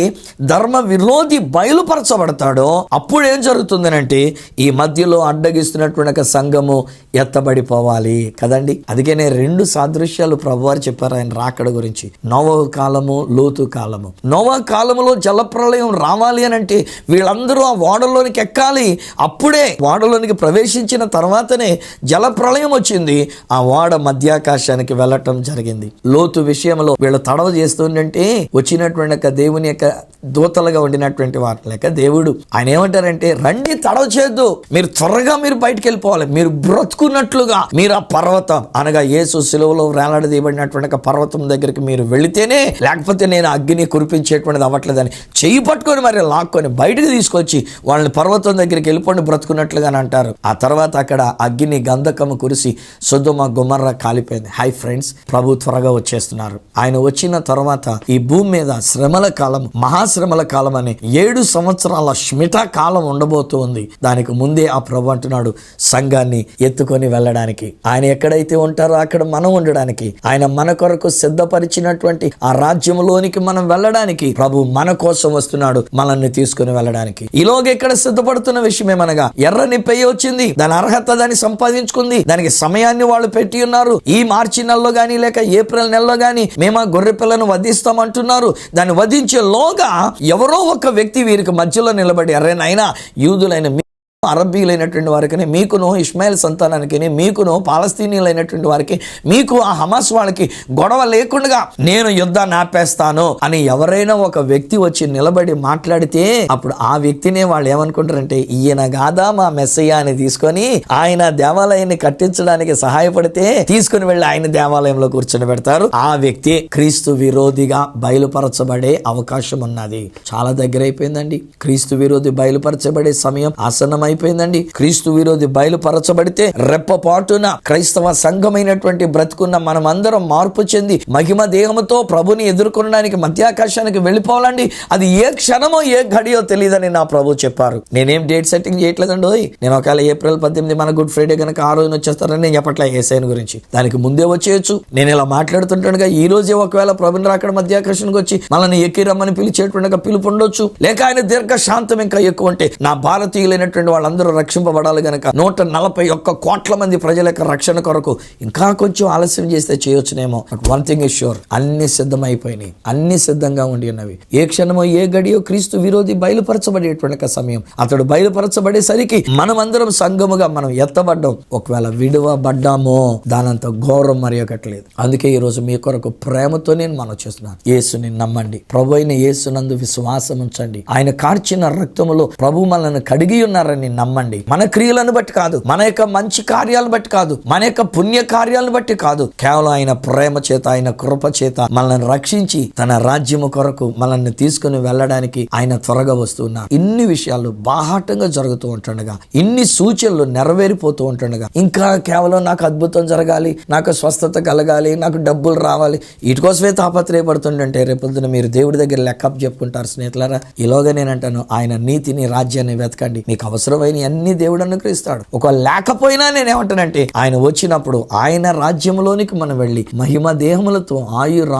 ధర్మ విరోధి బయలుపరచబడతాడో అప్పుడు ఏం జరుగుతుందనంటే, ఈ మధ్యలో అడ్డగిస్తున్నటువంటి సంఘము ఎత్తబడిపోవాలి కదండి. అందుకనే 2 సాదృశ్యాలు ప్రభువారు చెప్పారు ఆయన రాకడ గురించి, నోవహు కాలము, లోతు కాలము. నోవహు కాలములో జలప్రళయం రావాలి అని అంటే వీళ్ళందరూ ఆ ఓడలోనికి ఎక్కాలి. అప్పుడే ఓడలోనికి ప్రవేశించిన తర్వాతనే జలప్రళయం వచ్చింది, ఆ ఓడ మధ్యాకాశానికి వెళ్ళటం జరిగింది. లోతు విషయంలో వీళ్ళు తడవ చేస్తుంటే వచ్చినటువంటి దేవుని యొక్క దూతలుగా ఉండినటువంటి వారు లేక దేవుడు ఆయన ఏమంటారంటే, రండి తడవ చేద్దు, మీరు త్వరగా మీరు బయటికి వెళ్ళిపోవాలి, మీరు బ్రతుకున్నట్లుగా మీరు ఆ పర్వతం అనగా యేసు శిలువలో వేలాడదీయబడినటువంటి పర్వతం దగ్గరికి మీరు వెళితేనే, లేకపోతే నేను అగ్ని కురిపించేటువంటిది అవ్వట్లేదని చెయ్యి పట్టుకొని మరి లాక్కొని బయటకు తీసుకొచ్చి వాళ్ళని పర్వతం దగ్గరికి వెళ్ళిపోండి బ్రతుకున్నట్లుగా అంటారు. ఆ తర్వాత అక్కడ అగ్ని గంధకము కురిసి సొదొమ గొమొర్రా కాలిపోయింది. హై ఫ్రెండ్స్, ప్రభు త్వరగా వచ్చేస్తున్నారు. ఆయన వచ్చిన తర్వాత ఈ భూమి మీద శ్రమల కాలం, మహాశ్రమల కాలం అని 7 సంవత్సరాల శ్మిత కాలం ఉండబోతూ ఉంది. దానికి ముందే ఆ ప్రభు అంటున్నాడు సంఘాన్ని ఎత్తుకొని వెళ్ళడానికి. ఆయన ఎక్కడైతే ఉంటారో అక్కడ మనం ఉండడానికి, ఆయన మన కొరకు సిద్ధపరిచినటువంటి ఆ రాజ్యంలోనికి మనం వెళ్ళడానికి ప్రభు మన కోసం వస్తున్నాడు, మనల్ని తీసుకుని వెళ్ళడానికి. ఈలోగా ఇక్కడ సిద్ధపడుతున్న విషయం ఏమనగా, ఎర్రని పెయ్య వచ్చింది, దాని అర్హత దాన్ని సంపాదించుకుంది, దానికి సమయాన్ని వాళ్ళు పెట్టి ఉన్నారు. ఈ మార్చి నెలలో గానీ లేక ఏప్రిల్ నెలలో గానీ మేము ఆ గొర్రె పిల్లను వధిస్తామంటున్నారు. దాన్ని వధించేలోగా ఎవరో ఒక వ్యక్తి వీరికి మధ్యలో నిలబడి, అరే నాయనా, యూదులైన అరబ్బీలైనటువంటి వారికి, మీకును ఇష్మాయిల్ సంతానానికి, మీకును పాలస్తీనీయులైనటువంటి వారికి, మీకు ఆ హమాస్ వాళ్ళకి గొడవ లేకుండా నేను యుద్ధాన్ని ఆపేస్తాను అని ఎవరైనా ఒక వ్యక్తి వచ్చి నిలబడి మాట్లాడితే అప్పుడు ఆ వ్యక్తినే వాళ్ళు ఏమనుకుంటారంటే, ఈయన కాదా మా మెస్సయ్య అని తీసుకొని ఆయన దేవాలయాన్ని కట్టించడానికి సహాయపడితే తీసుకుని వెళ్ళి ఆయన దేవాలయంలో కూర్చొని పెడతారు. ఆ వ్యక్తి క్రీస్తు విరోధిగా బయలుపరచబడే అవకాశం ఉన్నది. చాలా దగ్గర అయిపోయిందండి. క్రీస్తు విరోధి బయలుపరచబడే సమయం ఆసన్నమై అయిపోయిందండి. క్రీస్తు విరోధి బయలుపరచబడితే రెప్పపాటున క్రైస్తవ సంఘమైనటువంటి బ్రతుకున్న మనం అందరం మార్పు చెంది మహిమ దేహముతో ప్రభుని ఎదుర్కొనడానికి మధ్యాకాశానికి వెళ్ళిపోవాలండి. అది ఏ క్షణమో ఏ ఘడియో తెలియదని నా ప్రభు చెప్పారు. నేనేం డేట్ సెట్టింగ్ చేయట్లేదండి. నేను ఒకవేళ ఏప్రిల్ 18 మన గుడ్ ఫ్రైడే కనుక ఆ రోజున వచ్చేస్తారని నేను చెప్పట్లే ఏసైన్ గురించి, దానికి ముందే వచ్చేయచ్చు. నేను ఇలా మాట్లాడుతుంటానుగా, ఈ రోజే ఒకవేళ ప్రభుని రాకడ మధ్యాకాశానికి వచ్చి మనల్ని ఎక్కి రమ్మని పిలిచేటువంటి పిలుపు ఉండొచ్చు. లేక ఆయన దీర్ఘ శాంతం ఇంకా ఎక్కువ ఉంటే నా భారతీయులైనటువంటి వాళ్ళందరూ రక్షింపబడాలి గనక 141 కోట్ల మంది ప్రజల యొక్క రక్షణ కొరకు ఇంకా కొంచెం ఆలస్యం చేస్తే చేయొచ్చునేమో. But one thing is sure, అన్ని సిద్ధమైపోయినాయి, అన్ని సిద్ధంగా ఉండి ఉన్నవి. ఏ క్షణమో ఏ గడియో క్రీస్తు విరోధి బయలుపరచబడేటువంటి సమయం. అతడు బయలుపరచబడేసరికి మనమందరం సంఘముగా మనం ఎత్తబడ్డాం. ఒకవేళ విడువబడ్డామో దానంత ఘోరం మరి ఒకట్లేదు. అందుకే ఈ రోజు మీ కొరకు ప్రేమతో నేను మనం చేస్తున్నాను, యేసుని నమ్మండి, ప్రభు అయిన యేసునందు విశ్వాసం ఉంచండి. ఆయన కార్చిన రక్తములో ప్రభు మనల్ని కడిగి ఉన్నారని నమ్మండి. మన క్రియలను బట్టి కాదు, మన యొక్క మంచి కార్యాలను బట్టి కాదు, మన యొక్క పుణ్య కార్యాలను బట్టి కాదు, కేవలం ఆయన ప్రేమ చేత, ఆయన కృప చేత మనల్ని రక్షించి తన రాజ్యము కొరకు మనల్ని తీసుకుని వెళ్ళడానికి ఆయన త్వరగా వస్తున్నారు. ఇన్ని విషయాలు బాహాటంగా జరుగుతూ ఉంటుండగా, ఇన్ని సూచనలు నెరవేరిపోతూ ఉంటుండగా, ఇంకా కేవలం నాకు అద్భుతం జరగాలి, నాకు స్వస్థత కలగాలి, నాకు డబ్బులు రావాలి, వీటి కోసమే తాపత్రయపడుతుంటే రేపొద్దున మీరు దేవుడి దగ్గర లెక్కప్ చెప్పుకుంటారు స్నేహితులారా. ఈలోగా నేనంటాను, ఆయన నీతిని, రాజ్యాన్ని వెతకండి, మీకు అవసరమైన అన్ని దేవుడు అనుగ్రహిస్తాడు. ఒకవేళ లేకపోయినా నేనేమంటానంటే ఆయన వచ్చినప్పుడు ఆయన రాజ్యంలోనికి మనం వెళ్ళి మహిమ దేహములతో,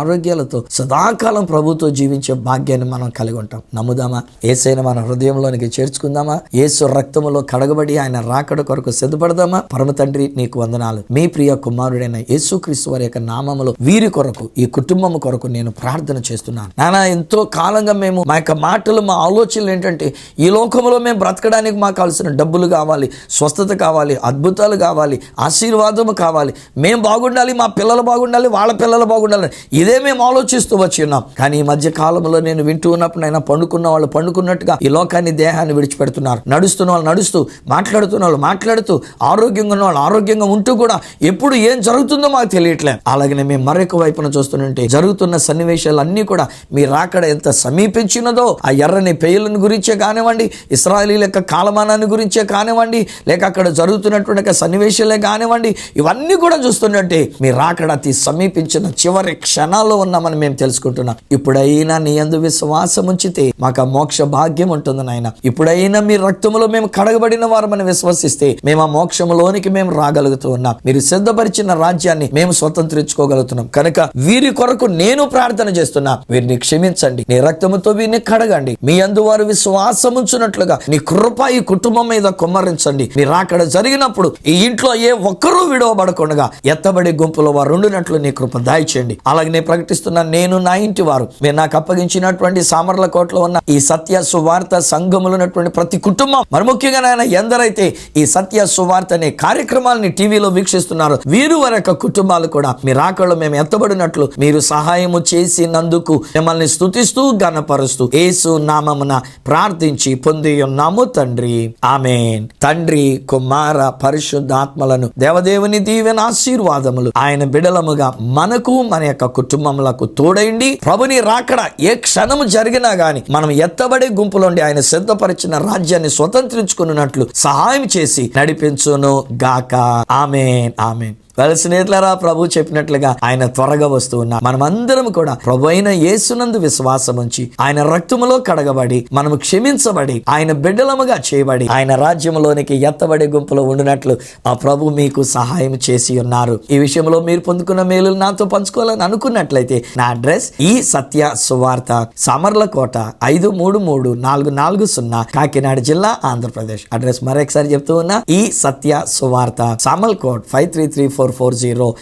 ఆరోగ్యాలతో సదాకాలం ప్రభుతో జీవించే భాగ్యాన్ని మనం కలిగి ఉంటాం. నమ్ముదామా? యేసయ్యను మన హృదయంలోనికి చేర్చుకుందామా? యేసు రక్తములో కడగబడి ఆయన రాకడ కొరకు సిద్ధపడదామా? పరమ తండ్రి నీకు వందనాలు. మీ ప్రియ కుమారుడైన యేసుక్రీస్తు వారి యొక్క నామములో వీరి కొరకు, ఈ కుటుంబం కొరకు నేను ప్రార్థన చేస్తున్నాను. నాన్న, ఎంతో కాలంగా మేము మా యొక్క మాటలు, మా ఆలోచనలు ఏంటంటే ఈ లోకంలో మేము బ్రతకడానికి మాకు కావాల్సిన డబ్బులు కావాలి, స్వస్థత కావాలి, అద్భుతాలు కావాలి, ఆశీర్వాదము కావాలి, మేము బాగుండాలి, మా పిల్లలు బాగుండాలి, వాళ్ళ పిల్లలు బాగుండాలి, ఇదే మేము ఆలోచిస్తూ వచ్చి ఉన్నాం. కానీ ఈ మధ్య కాలంలో నేను వింటూ ఉన్నప్పుడు అయినా పండుకున్న వాళ్ళు పండుకున్నట్టుగా ఈ లోకాన్ని, దేహాన్ని విడిచిపెడుతున్నారు. నడుస్తున్న వాళ్ళు నడుస్తూ, మాట్లాడుతున్న వాళ్ళు మాట్లాడుతూ, ఆరోగ్యంగా ఉన్న వాళ్ళు ఆరోగ్యంగా ఉంటూ కూడా ఎప్పుడు ఏం జరుగుతుందో మాకు తెలియట్లేదు. అలాగనే మేము మరొక వైపున చూస్తుంటే జరుగుతున్న సన్నివేశాలు అన్నీ కూడా మీ రాకడ ఎంత సమీపించినదో, ఆ ఎర్రని పేలుని గురించే కానివ్వండి, ఇశ్రాయేలీయుల యొక్క కాలమానాన్ని గురించే కానివ్వండి, లేక అక్కడ జరుగుతున్నటువంటి సన్నివేశాలే కానివ్వండి, ఇవన్నీ కూడా చూస్తుంటే మీ రాకడ అతి సమీపించిన చివరి క్షణాల్లో ఉన్నామని మేము తెలుసుకుంటున్నాం. ఇప్పుడైనా నీ యందు విశ్వాసం ఉంచితే మాకు ఆ మోక్ష భాగ్యం ఉంటుంది నాయన. ఇప్పుడైనా మీ రక్తములో మేము కడగబడిన వారమని విశ్వసిస్తే మేము ఆ మోక్షములోనికి మేము రాగలుగుతూ ఉన్నాం. మీరు సిద్ధపరిచిన రాజ్యాన్ని మేము స్వతంత్రించుకోగలుగుతున్నాం. కనుక వీరి కొరకు నేను ప్రార్థన చేస్తున్నా, వీరిని క్షమించండి, నీ రక్తముతో వీరిని కడగండి. మీ యందు వారు విశ్వాసం ఉంచున్నట్లుగా నీ కృప ఈ కుటుంబం మీద కుమ్మరించండి. మీరు అక్కడ జరిగినప్పుడు ఈ ఇంట్లో ఏ ఒక్కరూ విడవబడకుండా ఎత్తబడి గుంపులో వారు ఉండినట్లు నీ కృప దయచేయండి. అలాగే నేను ప్రకటిస్తున్నా, నేను, నా ఇంటి వారు, మీరు నాకు అప్పగించినటువంటి సామర్లకోటలో ఉన్న ఈ సత్య సువార్త సంఘములు ఉన్నటువంటి ప్రతి కుటుంబం, మరి ముఖ్యంగా నాయన ఎందరైతే ఈ సత్య సువార్త అనే కార్యక్రమాలని టీవీలో వీక్షిస్తున్నారు, వీరు వారి యొక్క కుటుంబాలు కూడా మీరు ఆకళ్ళు మేము ఎత్తబడినట్లు మీరు సహాయము చేసినందుకు మిమ్మల్ని స్తుతిస్తూ ఘనపరుస్తూ యేసు నామమున ప్రార్థించి పొంది ఉన్నాము తండ్రి, ఆమేన్. తండ్రి, కుమార, పరిశుద్ధాత్మలను దేవదేవుని దీవెన ఆశీర్వాదములు ఆయన బిడలముగా మనకు, మన యొక్క కుటుంబములకు తోడైండి. ప్రభుని రాకడ ఏ క్షణము జరిగినా గాని మనం ఎత్తబడే గుంపులోండి ఆయన సిద్ధపరిచిన రాజ్యాన్ని స్వతంత్రించుకున్నట్లు సహాయం చేసి నడిపించును గాక. ఆమేన్, ఆమేన్. స్నేహితులారా, ప్రభు చెప్పినట్లుగా ఆయన త్వరగా వస్తూ ఉన్నా మనమందరం కూడా ప్రభు అయిన యేసునందు విశ్వాసం ఉంచి ఆయన రక్తములో కడగబడి మనము క్షమించబడి ఆయన బిడ్డలముగా చేయబడి ఆయన రాజ్యములోనికి ఎత్తబడే గుంపులో ఉండినట్లు ఆ ప్రభు మీకు సహాయం చేసి ఉన్నారు. ఈ విషయంలో మీరు పొందుకున్న మేలు నాతో పంచుకోవాలని అనుకున్నట్లయితే నా అడ్రస్ ఈ సత్య సువార్త, సామర్లకోట 533440 కాకినాడ జిల్లా, ఆంధ్రప్రదేశ్. అడ్రస్ మరొకసారి చెప్తూ ఉన్నా, ఈ సత్య సువార్త, సామర్లకోట్ 533440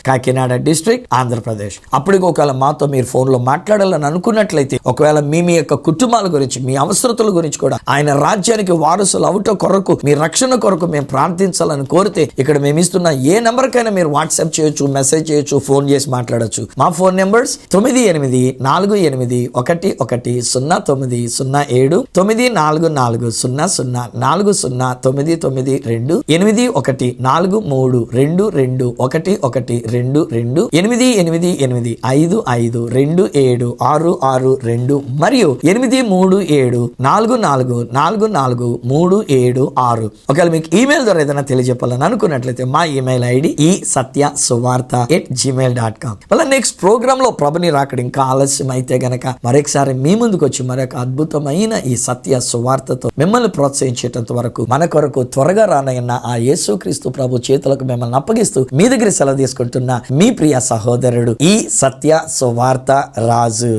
కాకినాడ డిస్ట్రిక్ట్, ఆంధ్రప్రదేశ్. అప్పటికి ఒకవేళ మాతో మీరు ఫోన్ లో మాట్లాడాలని అనుకున్నట్లయితే, ఒకవేళ మీ యొక్క కుటుంబాల గురించి, మీ అవసరతల గురించి కూడా ఆయన రాజ్యానికి వారసులు అవుట కొరకు, మీ రక్షణ కొరకు మేము ప్రార్థించాలని కోరితే ఇక్కడ మేము ఇస్తున్న ఏ నెంబర్ కైనా మీరు వాట్సాప్ చేయొచ్చు, మెసేజ్ చేయొచ్చు, ఫోన్ చేసి మాట్లాడొచ్చు. మా ఫోన్ నెంబర్స్ 9848110907 94400409992 8143221122 8885527662 మరియు 837444437. ఒకవేళ మీకు ఈమెయిల్ ద్వారా ఏదైనా తెలియజెప్పాలని అనుకున్నట్లయితే మా ఈమెయిల్ ఐడి ఈ satyasuvartha@gmail.com. మళ్ళీ నెక్స్ట్ ప్రోగ్రామ్ లో ప్రభుని రాకడ ఇంకా ఆలస్యం అయితే గనక మరొకసారి మీ ముందుకు వచ్చి మరొక అద్భుతమైన ఈ సత్య సువార్తతో మిమ్మల్ని ప్రోత్సహించేటంత వరకు మన కొరకు త్వరగా రానయ్యన్న ఆ యేసుక్రీస్తు ప్రభు చేతులకు మిమ్మల్ని అప్పగిస్తూ మీ దగ్గర సెలవు తీసుకుంటున్న మీ ప్రియ సహోదరుడు ఈ సత్య సువార్త రాజు.